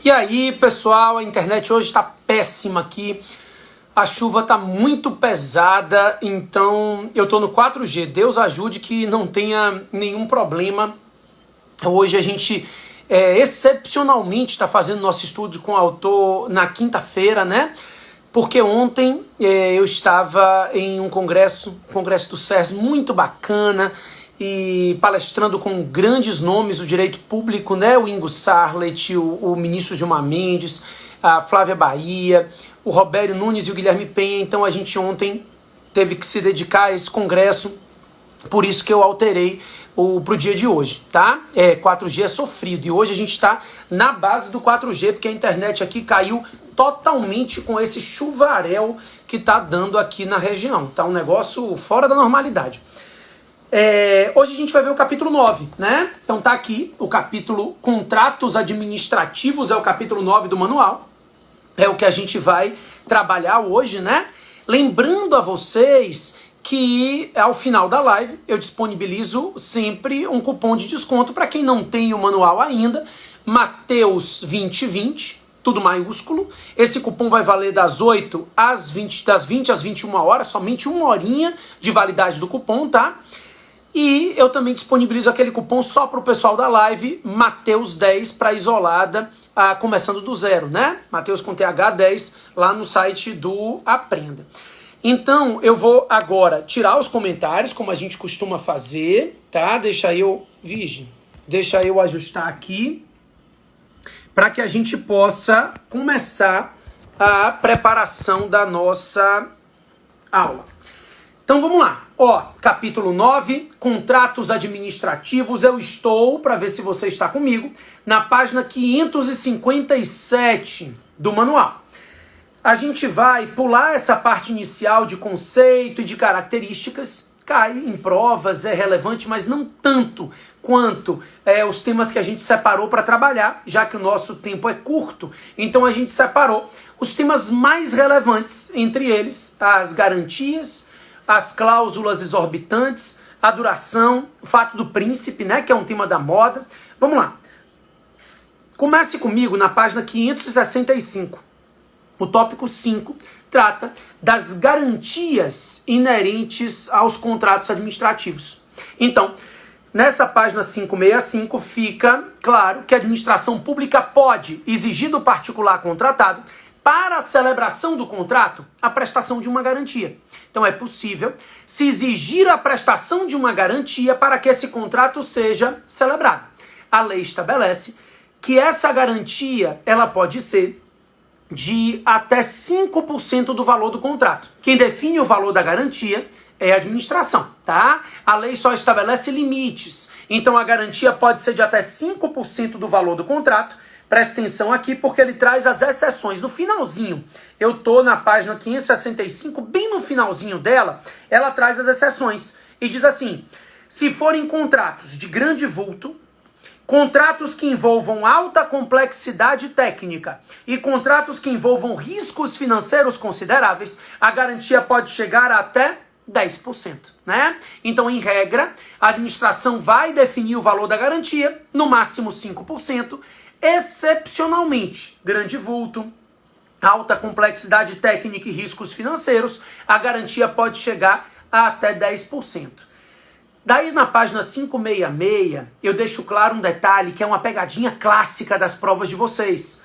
E aí, pessoal, a internet hoje está péssima aqui. A chuva está muito pesada, então eu estou no 4G. Deus ajude que não tenha nenhum problema. Hoje a gente excepcionalmente está fazendo nosso estudo com o autor na quinta-feira, né? Porque ontem eu estava em um congresso do SERS muito bacana, e palestrando com grandes nomes do direito público, né? O Ingo Sarlet, o ministro Gilmar Mendes, a Flávia Bahia, o Robério Nunes e o Guilherme Penha. Então a gente ontem teve que se dedicar a esse congresso, por isso que eu alterei para o dia de hoje, tá? 4G é sofrido, e hoje a gente está na base do 4G, porque a internet aqui caiu totalmente com esse chuvaréu que está dando aqui na região. Tá um negócio fora da normalidade. Hoje a gente vai ver o capítulo 9, né? Então tá aqui o capítulo Contratos Administrativos, é o capítulo 9 do manual. É o que a gente vai trabalhar hoje, né? Lembrando a vocês que ao final da live eu disponibilizo sempre um cupom de desconto para quem não tem o manual ainda, Mateus 2020, tudo maiúsculo. Esse cupom vai valer das 8 às 20, das 20 às 21 horas, somente uma horinha de validade do cupom, tá? E eu também disponibilizo aquele cupom só para o pessoal da live, Mateus 10, para isolada, começando do zero, né? Mateus com TH 10, lá no site do Aprenda. Então, eu vou agora tirar os comentários, como a gente costuma fazer, tá? Deixa eu ajustar aqui, para que a gente possa começar a preparação da nossa aula. Então vamos lá. Capítulo 9, Contratos Administrativos. Eu estou, para ver se você está comigo, na página 557 do manual. A gente vai pular essa parte inicial de conceito e de características. Cai em provas, é relevante, mas não tanto quanto os temas que a gente separou para trabalhar, já que o nosso tempo é curto. Então a gente separou os temas mais relevantes, entre eles as garantias, as cláusulas exorbitantes, a duração, o fato do príncipe, né, que é um tema da moda. Vamos lá. Comece comigo na página 565. O tópico 5 trata das garantias inerentes aos contratos administrativos. Então, nessa página 565 fica claro que a administração pública pode exigir do particular contratado, para a celebração do contrato, a prestação de uma garantia. Então é possível se exigir a prestação de uma garantia para que esse contrato seja celebrado. A lei estabelece que essa garantia ela pode ser de até 5% do valor do contrato. Quem define o valor da garantia é a administração, tá? A lei só estabelece limites. Então a garantia pode ser de até 5% do valor do contrato. Presta atenção aqui porque ele traz as exceções. No finalzinho, eu tô na página 565, bem no finalzinho dela, ela traz as exceções. E diz assim: se forem contratos de grande vulto, contratos que envolvam alta complexidade técnica e contratos que envolvam riscos financeiros consideráveis, a garantia pode chegar a até 10%, né? Então, em regra, a administração vai definir o valor da garantia, no máximo 5%, excepcionalmente, grande vulto, alta complexidade técnica e riscos financeiros, a garantia pode chegar a até 10%. Daí na página 566, eu deixo claro um detalhe que é uma pegadinha clássica das provas de vocês.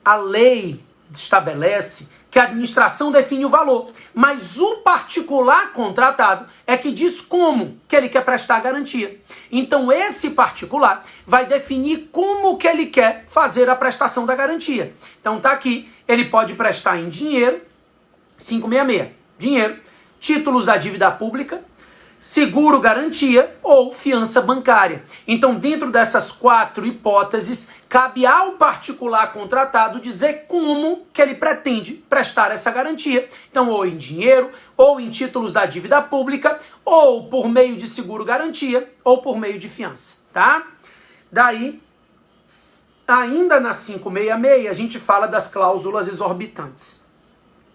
A lei estabelece que a administração define o valor, mas o particular contratado é que diz como que ele quer prestar a garantia. Então esse particular vai definir como que ele quer fazer a prestação da garantia. Então tá aqui, ele pode prestar em dinheiro, 566, dinheiro, títulos da dívida pública, seguro garantia ou fiança bancária. Então, dentro dessas 4 hipóteses, cabe ao particular contratado dizer como que ele pretende prestar essa garantia. Então, ou em dinheiro, ou em títulos da dívida pública, ou por meio de seguro garantia, ou por meio de fiança, tá? Daí, ainda na 566, a gente fala das cláusulas exorbitantes.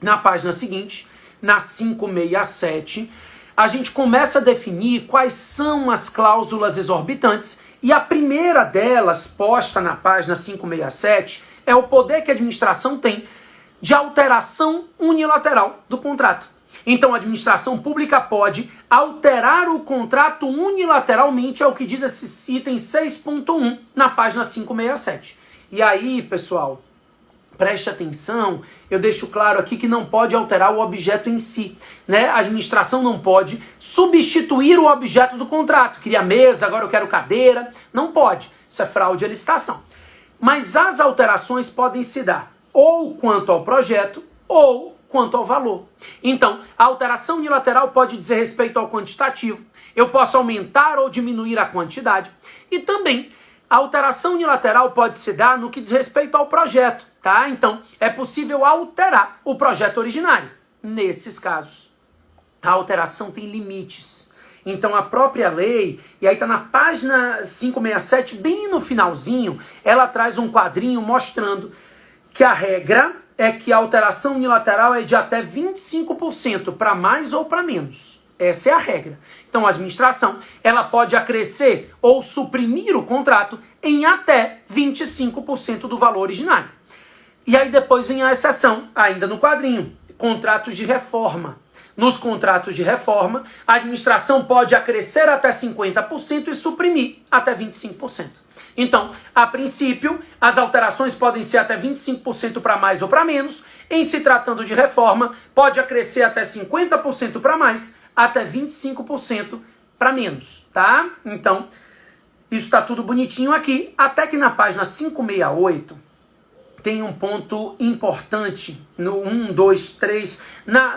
Na página seguinte, na 567, a gente começa a definir quais são as cláusulas exorbitantes E a primeira delas, posta na página 567, é o poder que a administração tem de alteração unilateral do contrato. Então, a administração pública pode alterar o contrato unilateralmente, é o que diz esse item 6.1 na página 567. E aí, pessoal, preste atenção, eu deixo claro aqui que não pode alterar o objeto em si, né? A administração não pode substituir o objeto do contrato. Queria mesa, agora eu quero cadeira. Não pode. Isso é fraude à licitação. Mas as alterações podem se dar ou quanto ao projeto ou quanto ao valor. Então, a alteração unilateral pode dizer respeito ao quantitativo. Eu posso aumentar ou diminuir a quantidade. E também, a alteração unilateral pode se dar no que diz respeito ao projeto, tá? Então, é possível alterar o projeto originário. Nesses casos, a alteração tem limites. Então, a própria lei, e aí está na página 567, bem no finalzinho, ela traz um quadrinho mostrando que a regra é que a alteração unilateral é de até 25% para mais ou para menos. Essa é a regra. Então, a administração ela pode acrescer ou suprimir o contrato em até 25% do valor originário. E aí depois vem a exceção, ainda no quadrinho, contratos de reforma. Nos contratos de reforma, a administração pode acrescer até 50% e suprimir até 25%. Então, a princípio, as alterações podem ser até 25% para mais ou para menos. Em se tratando de reforma, pode acrescer até 50% para mais, até 25% para menos, tá? Então, isso está tudo bonitinho aqui, até que na página 568 tem um ponto importante, no 1, 2, 3,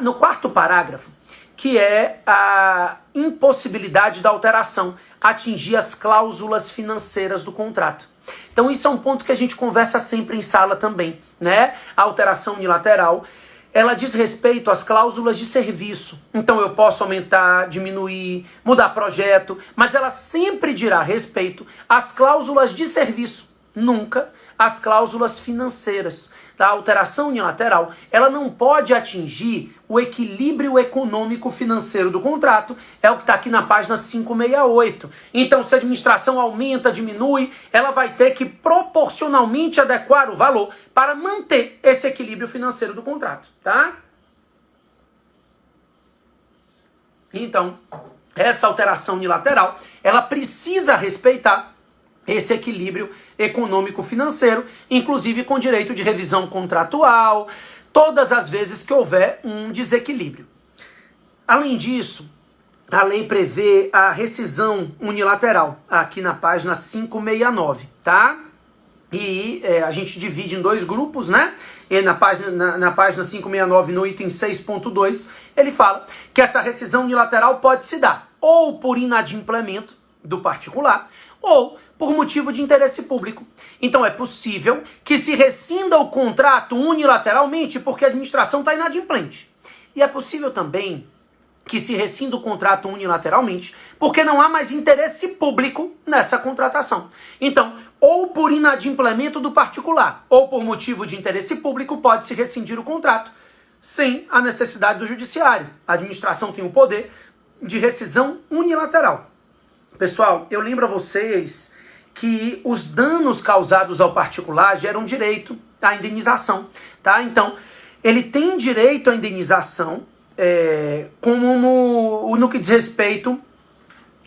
no quarto parágrafo, que é a impossibilidade da alteração atingir as cláusulas financeiras do contrato. Então isso é um ponto que a gente conversa sempre em sala também, né? A alteração unilateral, ela diz respeito às cláusulas de serviço. Então eu posso aumentar, diminuir, mudar projeto, mas ela sempre dirá respeito às cláusulas de serviço, nunca às cláusulas financeiras. A alteração unilateral, ela não pode atingir o equilíbrio econômico financeiro do contrato, é o que está aqui na página 568. Então, se a administração aumenta, diminui, ela vai ter que proporcionalmente adequar o valor para manter esse equilíbrio financeiro do contrato, tá? Então, essa alteração unilateral, ela precisa respeitar esse equilíbrio econômico-financeiro, inclusive com direito de revisão contratual, todas as vezes que houver um desequilíbrio. Além disso, a lei prevê a rescisão unilateral, aqui na página 569, tá? E a gente divide em dois grupos, né? E na página 569, no item 6.2, ele fala que essa rescisão unilateral pode se dar ou por inadimplemento do particular, ou por motivo de interesse público. Então é possível que se rescinda o contrato unilateralmente porque a administração está inadimplente. E é possível também que se rescinda o contrato unilateralmente porque não há mais interesse público nessa contratação. Então, ou por inadimplemento do particular, ou por motivo de interesse público, pode-se rescindir o contrato sem a necessidade do judiciário. A administração tem o poder de rescisão unilateral. Pessoal, eu lembro a vocês que os danos causados ao particular geram direito à indenização, tá? Então, ele tem direito à indenização como no que diz respeito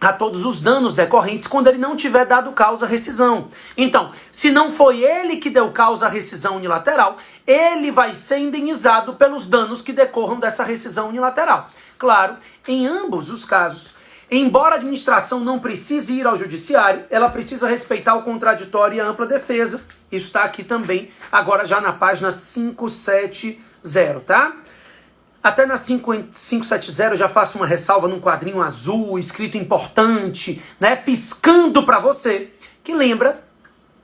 a todos os danos decorrentes quando ele não tiver dado causa à rescisão. Então, se não foi ele que deu causa à rescisão unilateral, ele vai ser indenizado pelos danos que decorram dessa rescisão unilateral. Claro, em ambos os casos, embora a administração não precise ir ao judiciário, ela precisa respeitar o contraditório e a ampla defesa. Isso está aqui também, agora já na página 570, tá? Até na 570 eu já faço uma ressalva num quadrinho azul, escrito importante, né? Piscando para você, que lembra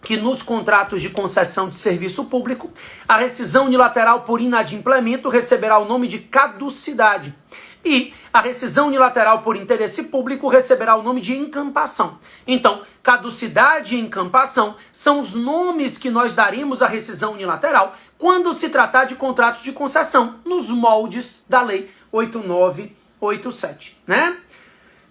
que nos contratos de concessão de serviço público, a rescisão unilateral por inadimplemento receberá o nome de caducidade. E a rescisão unilateral por interesse público receberá o nome de encampação. Então, caducidade e encampação são os nomes que nós daremos à rescisão unilateral quando se tratar de contratos de concessão, nos moldes da Lei 8987, né?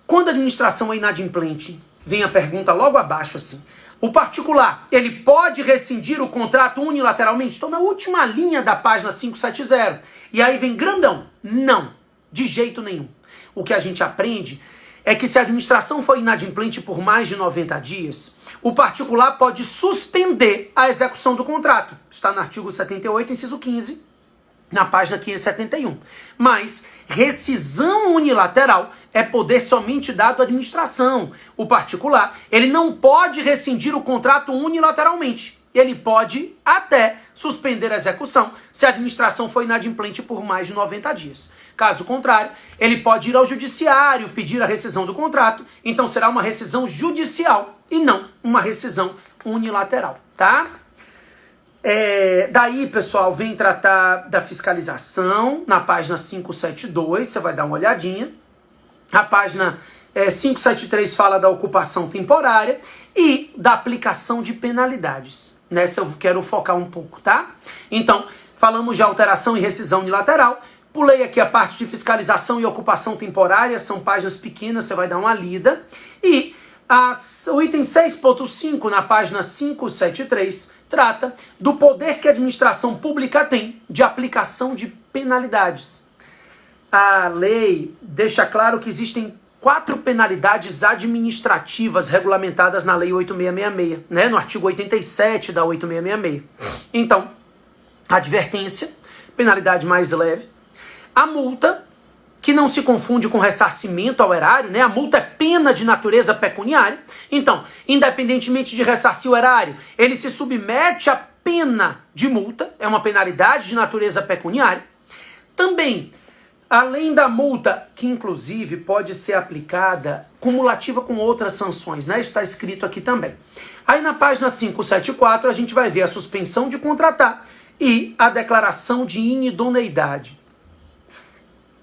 Quando a administração é inadimplente, vem a pergunta logo abaixo assim. O particular, ele pode rescindir o contrato unilateralmente? Estou na última linha da página 570. E aí vem grandão. Não, de jeito nenhum. O que a gente aprende é que se a administração for inadimplente por mais de 90 dias, o particular pode suspender a execução do contrato. Está no artigo 78, inciso 15, na página 571. Mas rescisão unilateral é poder somente dado à administração. O particular, ele não pode rescindir o contrato unilateralmente. Ele pode até suspender a execução se a administração for inadimplente por mais de 90 dias. Caso contrário, ele pode ir ao judiciário pedir a rescisão do contrato, então será uma rescisão judicial e não uma rescisão unilateral, tá? Daí, pessoal, vem tratar da fiscalização na página 572, você vai dar uma olhadinha. A página 573 fala da ocupação temporária e da aplicação de penalidades. Nessa eu quero focar um pouco, tá? Então, falamos de alteração e rescisão unilateral. Pulei aqui a parte de fiscalização e ocupação temporária, são páginas pequenas, você vai dar uma lida. E o item 6.5, na página 573, trata do poder que a administração pública tem de aplicação de penalidades. A lei deixa claro que existem 4 penalidades administrativas regulamentadas na Lei 8666, né? No artigo 87 da 8666. Então, advertência, penalidade mais leve. A multa, que não se confunde com ressarcimento ao erário, né? A multa é pena de natureza pecuniária. Então, independentemente de ressarcir o erário, ele se submete à pena de multa, é uma penalidade de natureza pecuniária. Também, além da multa, que inclusive pode ser aplicada cumulativa com outras sanções, né? Isso está escrito aqui também. Aí na página 574 a gente vai ver a suspensão de contratar e a declaração de inidoneidade.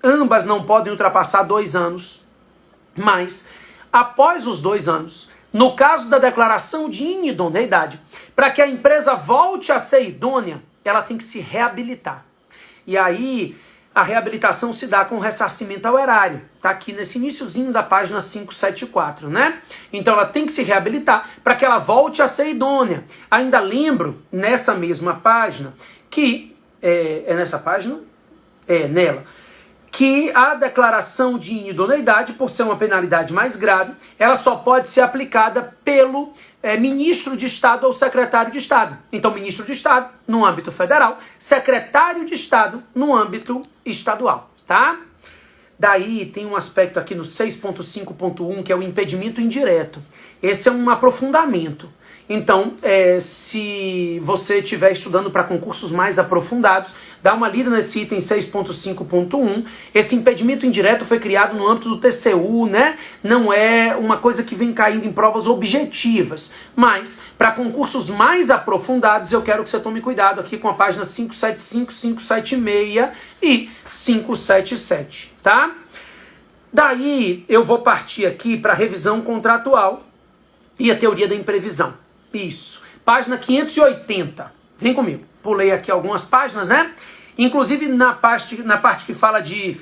Ambas não podem ultrapassar 2 anos, mas após os 2 anos, no caso da declaração de inidoneidade, para que a empresa volte a ser idônea, ela tem que se reabilitar. E aí a reabilitação se dá com ressarcimento ao erário. Está aqui nesse iniciozinho da página 574, né? Então ela tem que se reabilitar para que ela volte a ser idônea. Ainda lembro, nessa mesma página, que... nessa página? Nela. Que a declaração de inidoneidade, por ser uma penalidade mais grave, ela só pode ser aplicada pelo ministro de Estado ou secretário de Estado. Então, ministro de Estado no âmbito federal, secretário de Estado no âmbito estadual, tá? Daí tem um aspecto aqui no 6.5.1 que é o impedimento indireto. Esse é um aprofundamento. Então, se você estiver estudando para concursos mais aprofundados, dá uma lida nesse item 6.5.1. Esse impedimento indireto foi criado no âmbito do TCU, né? Não é uma coisa que vem caindo em provas objetivas. Mas, para concursos mais aprofundados, eu quero que você tome cuidado aqui com a página 575, 576 e 577, tá? Daí, eu vou partir aqui para a revisão contratual e a teoria da imprevisão. Isso. Página 580. Vem comigo. Pulei aqui algumas páginas, né? Inclusive na parte que fala de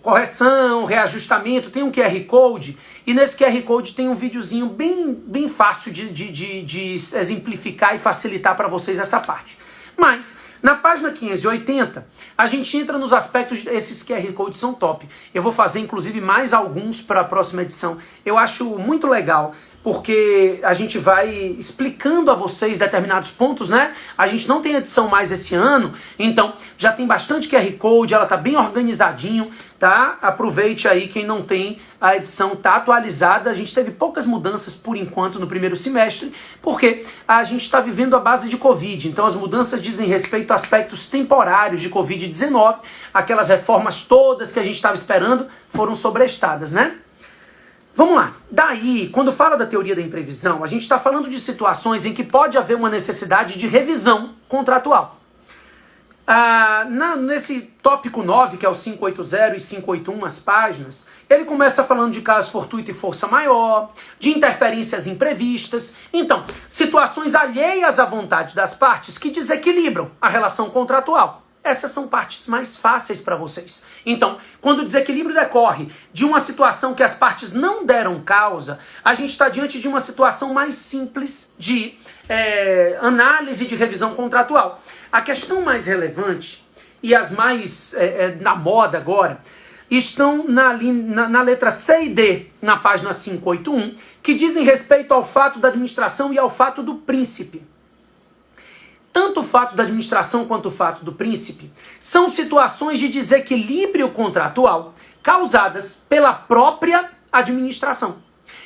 correção, reajustamento, tem um QR Code. E nesse QR Code tem um videozinho bem fácil de exemplificar e facilitar para vocês essa parte. Mas, na página 580, a gente entra nos aspectos, esses QR Codes são top. Eu vou fazer, inclusive, mais alguns para a próxima edição. Eu acho muito legal, porque a gente vai explicando a vocês determinados pontos, né? A gente não tem edição mais esse ano, então já tem bastante QR Code, ela tá bem organizadinho, tá? Aproveite aí, quem não tem, a edição tá atualizada. A gente teve poucas mudanças por enquanto no primeiro semestre, porque a gente está vivendo a base de Covid, então as mudanças dizem respeito a aspectos temporários de Covid-19, aquelas reformas todas que a gente estava esperando foram sobrestadas, né? Vamos lá. Daí, quando fala da teoria da imprevisão, a gente está falando de situações em que pode haver uma necessidade de revisão contratual. Nesse tópico 9, que é o 580 e 581, as páginas, ele começa falando de caso fortuito e força maior, de interferências imprevistas. Então, situações alheias à vontade das partes que desequilibram a relação contratual. essas são partes mais fáceis para vocês. Então, quando o desequilíbrio decorre de uma situação que as partes não deram causa, a gente está diante de uma situação mais simples de análise de revisão contratual. A questão mais relevante e as mais na moda agora estão na letra C e D, na página 581, que dizem respeito ao fato da administração e ao fato do príncipe. Tanto o fato da administração quanto o fato do príncipe são situações de desequilíbrio contratual causadas pela própria administração.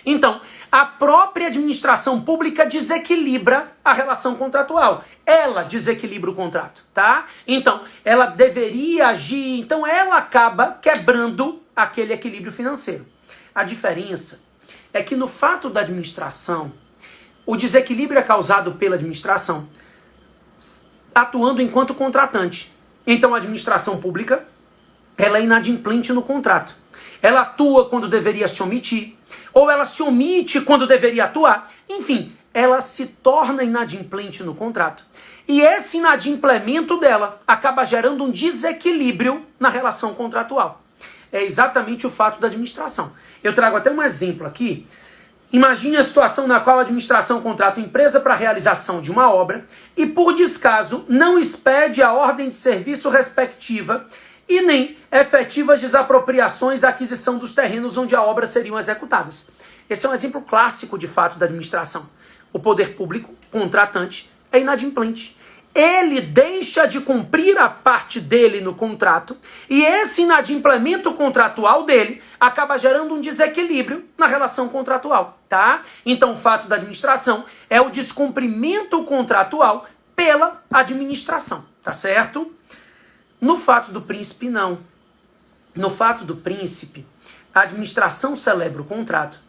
Então, a própria administração pública desequilibra a relação contratual. Ela desequilibra o contrato, tá? Então, ela deveria agir, então ela acaba quebrando aquele equilíbrio financeiro. A diferença é que no fato da administração, o desequilíbrio é causado pela administração atuando enquanto contratante. Então a administração pública, ela é inadimplente no contrato. Ela atua quando deveria se omitir, ou ela se omite quando deveria atuar. Enfim, ela se torna inadimplente no contrato. E esse inadimplemento dela acaba gerando um desequilíbrio na relação contratual. É exatamente o fato da administração. Eu trago até um exemplo aqui. Imagine a situação na qual a administração contrata uma empresa para a realização de uma obra e, por descaso, não expede a ordem de serviço respectiva e nem efetivas desapropriações e aquisição dos terrenos onde a obra seriam executadas. Esse é um exemplo clássico de fato da administração. O poder público, contratante, é inadimplente. Ele deixa de cumprir a parte dele no contrato e esse inadimplemento contratual dele acaba gerando um desequilíbrio na relação contratual, tá? Então o fato da administração é o descumprimento contratual pela administração, tá certo? No fato do príncipe, não. No fato do príncipe, a administração celebra o contrato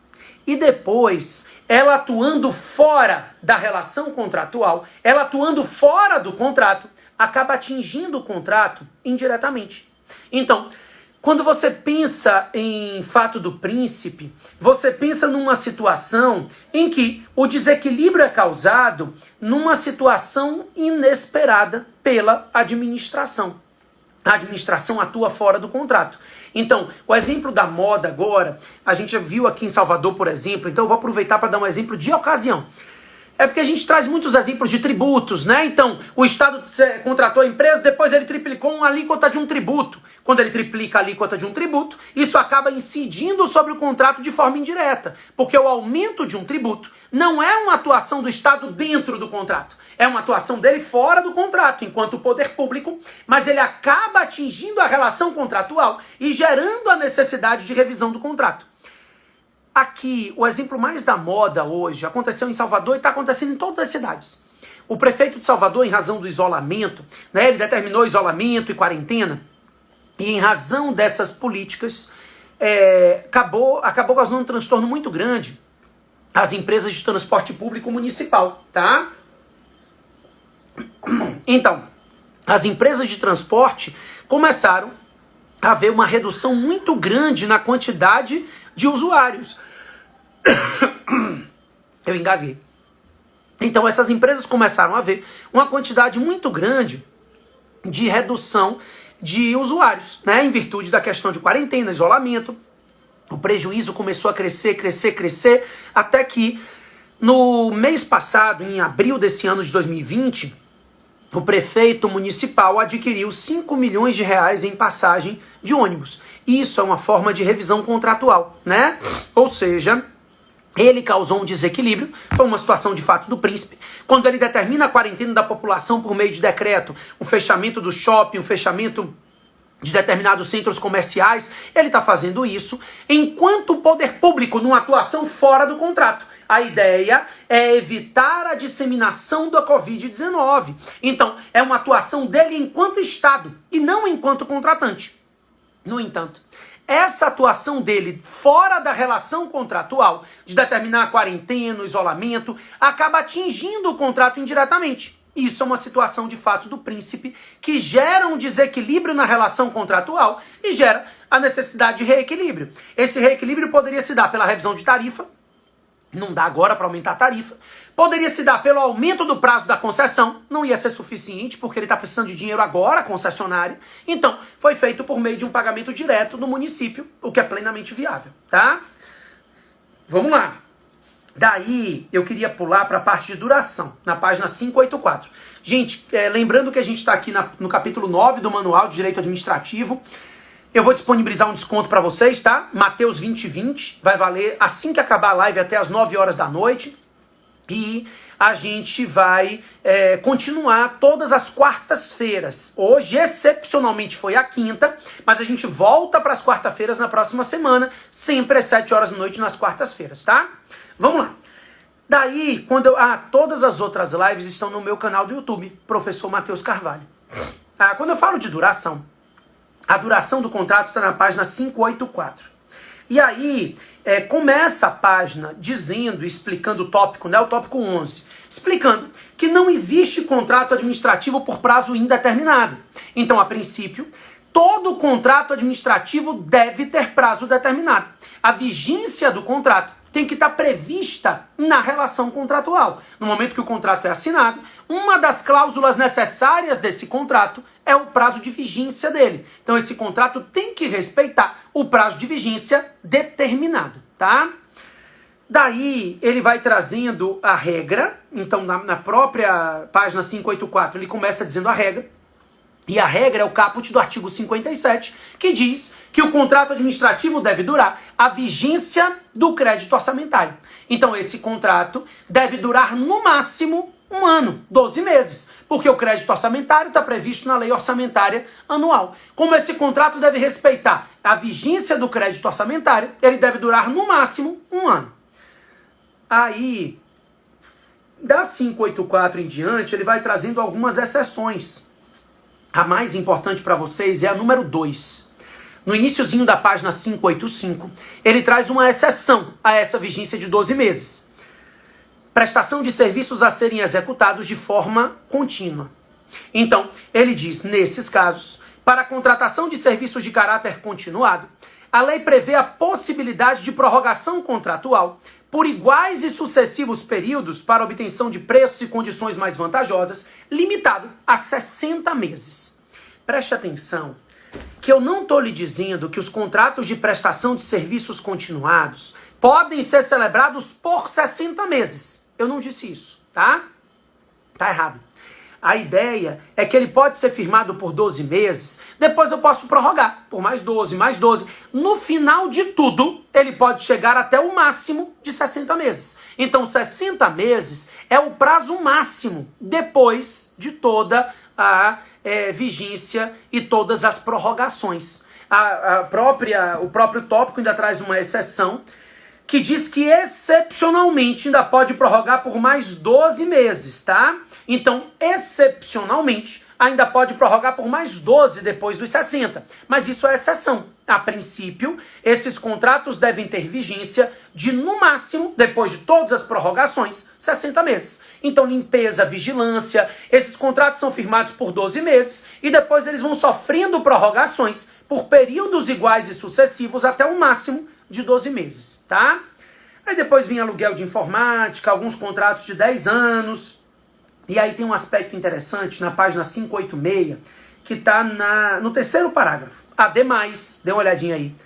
e depois, ela atuando fora da relação contratual, ela atuando fora do contrato, acaba atingindo o contrato indiretamente. Então, quando você pensa em fato do príncipe, você pensa numa situação em que o desequilíbrio é causado numa situação inesperada pela administração. A administração atua fora do contrato. Então, o exemplo da moda agora, a gente já viu aqui em Salvador, por exemplo, então eu vou aproveitar para dar um exemplo de ocasião. É porque a gente traz muitos exemplos de tributos, né? Então, o Estado contratou a empresa, depois ele triplicou uma alíquota de um tributo. Quando ele triplica a alíquota de um tributo, isso acaba incidindo sobre o contrato de forma indireta. Porque o aumento de um tributo não é uma atuação do Estado dentro do contrato. É uma atuação dele fora do contrato, enquanto poder público, mas ele acaba atingindo a relação contratual e gerando a necessidade de revisão do contrato. Aqui, o exemplo mais da moda hoje aconteceu em Salvador e está acontecendo em todas as cidades. O prefeito de Salvador, em razão do isolamento, né, ele determinou isolamento e quarentena, e em razão dessas políticas, acabou causando um transtorno muito grande às empresas de transporte público municipal, tá? Então, as empresas de transporte começaram a haver uma redução muito grande na quantidade de usuários. Eu engasguei. Então essas empresas começaram a ver uma quantidade muito grande de redução de usuários, né? Em virtude da questão de quarentena, isolamento. O prejuízo começou a crescer, até que no mês passado, em abril desse ano de 2020, o prefeito municipal adquiriu 5 milhões de reais em passagem de ônibus. Isso é uma forma de revisão contratual, né? Ou seja, ele causou um desequilíbrio, foi uma situação de fato do príncipe. Quando ele determina a quarentena da população por meio de decreto, o fechamento do shopping, o fechamento de determinados centros comerciais, ele está fazendo isso enquanto o poder público, numa atuação fora do contrato. A ideia é evitar a disseminação da Covid-19. Então, é uma atuação dele enquanto Estado e não enquanto contratante. No entanto, essa atuação dele fora da relação contratual, de determinar a quarentena, o isolamento, acaba atingindo o contrato indiretamente. Isso é uma situação de fato do príncipe que gera um desequilíbrio na relação contratual e gera a necessidade de reequilíbrio. Esse reequilíbrio poderia se dar pela revisão de tarifa, Não dá agora para aumentar a tarifa. Poderia se dar pelo aumento do prazo da concessão, não ia ser suficiente, porque ele está precisando de dinheiro agora, a concessionária. Então, foi feito por meio de um pagamento direto do município, o que é plenamente viável, tá? Vamos lá. Daí, eu queria pular para a parte de duração, na página 584. Gente, lembrando que a gente está aqui no capítulo 9 do Manual de Direito Administrativo. Eu vou disponibilizar um desconto para vocês, tá? Mateus 2020, vai valer assim que acabar a live até as 9 horas da noite. E a gente vai continuar todas as quartas-feiras. Hoje, excepcionalmente, foi a quinta, mas a gente volta para as quarta-feiras na próxima semana, sempre às 7 horas da noite nas quartas-feiras, tá? Vamos lá. Daí, todas as outras lives estão no meu canal do YouTube, Professor Matheus Carvalho. Quando eu falo de duração, a duração do contrato está na página 584. E aí, começa a página dizendo, explicando o tópico, né, o tópico 11, explicando que não existe contrato administrativo por prazo indeterminado. Então, a princípio, todo contrato administrativo deve ter prazo determinado. A vigência do contrato tem que estar prevista na relação contratual. No momento que o contrato é assinado, uma das cláusulas necessárias desse contrato é o prazo de vigência dele. Então esse contrato tem que respeitar o prazo de vigência determinado, tá? Daí ele vai trazendo a regra, então na própria página 584 ele começa dizendo a regra, e a regra é o caput do artigo 57, que diz que o contrato administrativo deve durar a vigência do crédito orçamentário. Então esse contrato deve durar no máximo 1 ano, 12 meses, porque o crédito orçamentário está previsto na lei orçamentária anual. Como esse contrato deve respeitar a vigência do crédito orçamentário, ele deve durar no máximo 1 ano. Aí, da 584 em diante, ele vai trazendo algumas exceções. A mais importante para vocês é a número 2. No iniciozinho da página 585, ele traz uma exceção a essa vigência de 12 meses. Prestação de serviços a serem executados de forma contínua. Então, ele diz, nesses casos, para a contratação de serviços de caráter continuado, a lei prevê a possibilidade de prorrogação contratual por iguais e sucessivos períodos para obtenção de preços e condições mais vantajosas, limitado a 60 meses. Preste atenção que eu não estou lhe dizendo que os contratos de prestação de serviços continuados podem ser celebrados por 60 meses. Eu não disse isso, tá? Tá errado. A ideia é que ele pode ser firmado por 12 meses, depois eu posso prorrogar por mais 12, mais 12. No final de tudo, ele pode chegar até o máximo de 60 meses. Então, 60 meses é o prazo máximo depois de toda a vigência e todas as prorrogações. O próprio tópico ainda traz uma exceção que diz que excepcionalmente ainda pode prorrogar por mais 12 meses, tá? Então, excepcionalmente, ainda pode prorrogar por mais 12 depois dos 60. Mas isso é exceção. A princípio, esses contratos devem ter vigência de, no máximo, depois de todas as prorrogações, 60 meses. Então, limpeza, vigilância, esses contratos são firmados por 12 meses e depois eles vão sofrendo prorrogações por períodos iguais e sucessivos até o máximo de 12 meses, tá? Aí depois vem aluguel de informática, alguns contratos de 10 anos. E aí tem um aspecto interessante na página 586, que está no terceiro parágrafo. Ademais, dê uma olhadinha aí.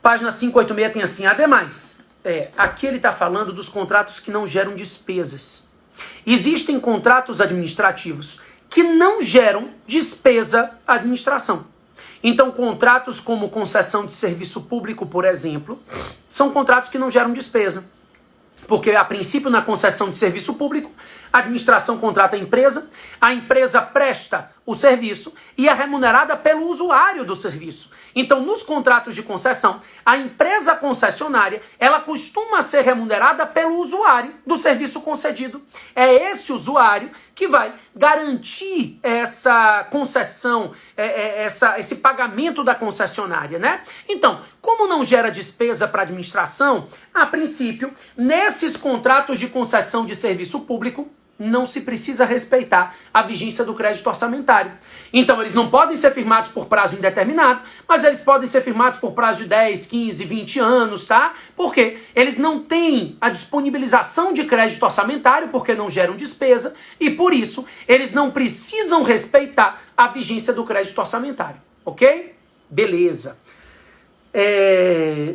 Página 586 tem assim, ademais. Aqui ele está falando dos contratos que não geram despesas. Existem contratos administrativos que não geram despesa à administração. Então, contratos como concessão de serviço público, por exemplo, são contratos que não geram despesa. Porque, a princípio, na concessão de serviço público, a administração contrata a empresa presta o serviço e é remunerada pelo usuário do serviço. Então, nos contratos de concessão, a empresa concessionária, ela costuma ser remunerada pelo usuário do serviço concedido. É esse usuário que vai garantir essa concessão, esse pagamento da concessionária, né? Então, como não gera despesa para a administração, a princípio, nesses contratos de concessão de serviço público, não se precisa respeitar a vigência do crédito orçamentário. Então eles não podem ser firmados por prazo indeterminado, mas eles podem ser firmados por prazo de 10, 15, 20 anos, tá? Porque eles não têm a disponibilização de crédito orçamentário, porque não geram despesa, e por isso eles não precisam respeitar a vigência do crédito orçamentário, ok? Beleza.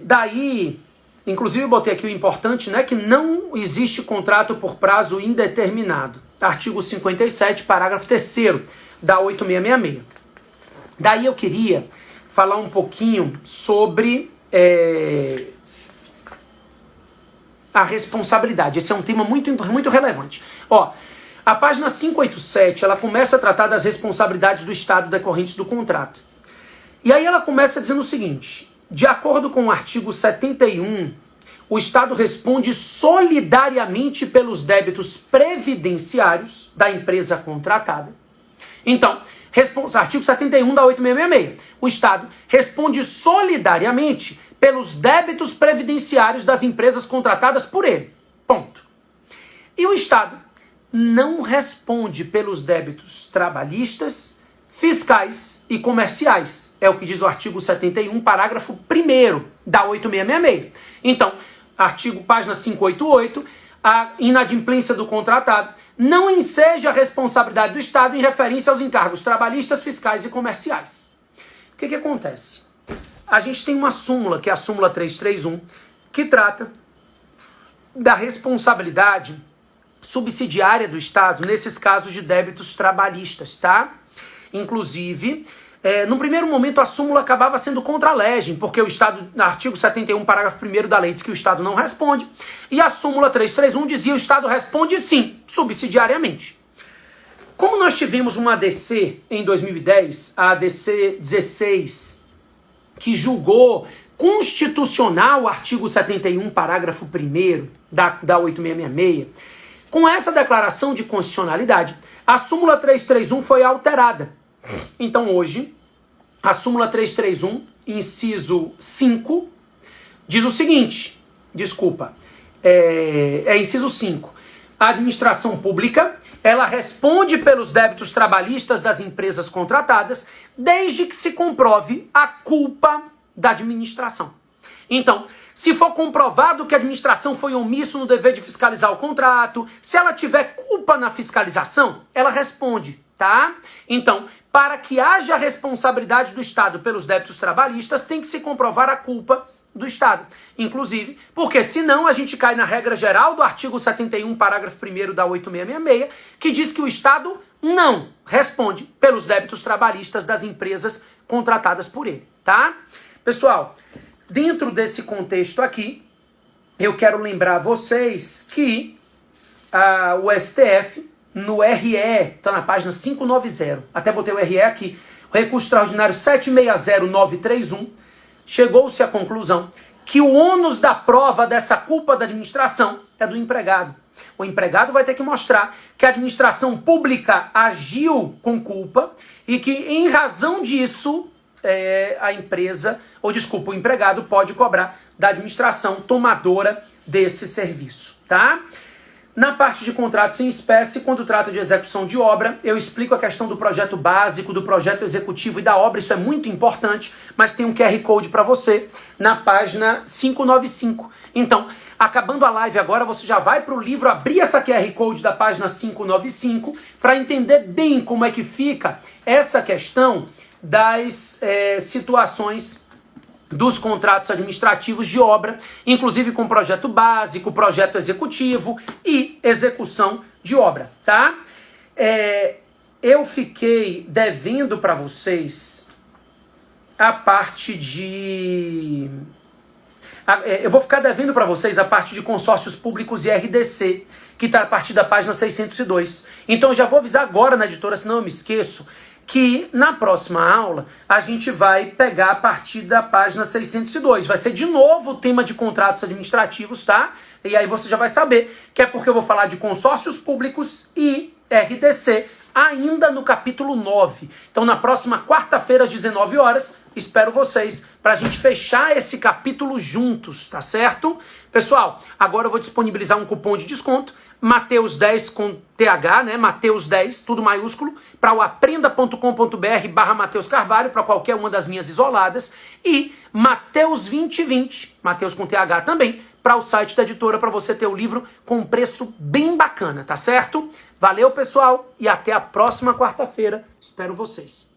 Daí, inclusive eu botei aqui o importante, né, que não existe contrato por prazo indeterminado. Artigo 57, parágrafo 3º da 8666. Daí eu queria falar um pouquinho sobre a responsabilidade. Esse é um tema muito relevante. Ó, a página 587, ela começa a tratar das responsabilidades do Estado decorrentes do contrato. E aí ela começa dizendo o seguinte: de acordo com o artigo 71, o Estado responde solidariamente pelos débitos previdenciários da empresa contratada. Então, artigo 71 da 8666. O Estado responde solidariamente pelos débitos previdenciários das empresas contratadas por ele. Ponto. E o Estado não responde pelos débitos trabalhistas, fiscais e comerciais. É o que diz o artigo 71, parágrafo 1º da 8666. Então, página 588, a inadimplência do contratado não enseja a responsabilidade do Estado em referência aos encargos trabalhistas, fiscais e comerciais. O que acontece? A gente tem uma súmula, que é a súmula 331, que trata da responsabilidade subsidiária do Estado nesses casos de débitos trabalhistas, tá? Inclusive, no primeiro momento a súmula acabava sendo contra a legem, porque o Estado, no artigo 71, parágrafo 1º da lei, diz que o Estado não responde, e a súmula 331 dizia que o Estado responde sim, subsidiariamente. Como nós tivemos uma ADC em 2010, a ADC 16, que julgou constitucional o artigo 71, parágrafo 1º da 8666, com essa declaração de constitucionalidade, a súmula 331 foi alterada. Então hoje, a súmula 331, inciso 5, diz o seguinte, inciso 5, a administração pública, ela responde pelos débitos trabalhistas das empresas contratadas, desde que se comprove a culpa da administração. Então, se for comprovado que a administração foi omisso no dever de fiscalizar o contrato, se ela tiver culpa na fiscalização, ela responde, tá? Então, para que haja responsabilidade do Estado pelos débitos trabalhistas, tem que se comprovar a culpa do Estado. Inclusive, porque senão a gente cai na regra geral do artigo 71, parágrafo 1º da 8666, que diz que o Estado não responde pelos débitos trabalhistas das empresas contratadas por ele, tá? Pessoal, dentro desse contexto aqui, eu quero lembrar a vocês que o STF, no RE, está na página 590, até botei o RE aqui, o recurso extraordinário 760931, chegou-se à conclusão que o ônus da prova dessa culpa da administração é do empregado. O empregado vai ter que mostrar que a administração pública agiu com culpa e que, em razão disso, o empregado pode cobrar da administração tomadora desse serviço, tá? Na parte de contratos em espécie, quando trata de execução de obra, eu explico a questão do projeto básico, do projeto executivo e da obra, isso é muito importante, mas tem um QR Code para você na página 595. Então, acabando a live agora, você já vai para o livro abrir essa QR Code da página 595 para entender bem como é que fica essa questão das situações dos contratos administrativos de obra, inclusive com projeto básico, projeto executivo e execução de obra, tá? Eu fiquei devendo para vocês a parte de... eu vou ficar devendo para vocês a parte de consórcios públicos e RDC, que está a partir da página 602. Então eu já vou avisar agora na editora, senão eu me esqueço, que na próxima aula a gente vai pegar a partir da página 602. Vai ser de novo o tema de contratos administrativos, tá? E aí você já vai saber que é porque eu vou falar de consórcios públicos e RDC ainda no capítulo 9. Então na próxima quarta-feira às 19 horas, espero vocês para a gente fechar esse capítulo juntos, tá certo? Pessoal, agora eu vou disponibilizar um cupom de desconto, Mateus 10 com TH, né? Mateus 10, tudo maiúsculo, para o aprenda.com.br/Mateus Carvalho, para qualquer uma das minhas isoladas, e Mateus 2020, Mateus com TH também, para o site da editora, para você ter o livro com um preço bem bacana, tá certo? Valeu, pessoal, e até a próxima quarta-feira. Espero vocês.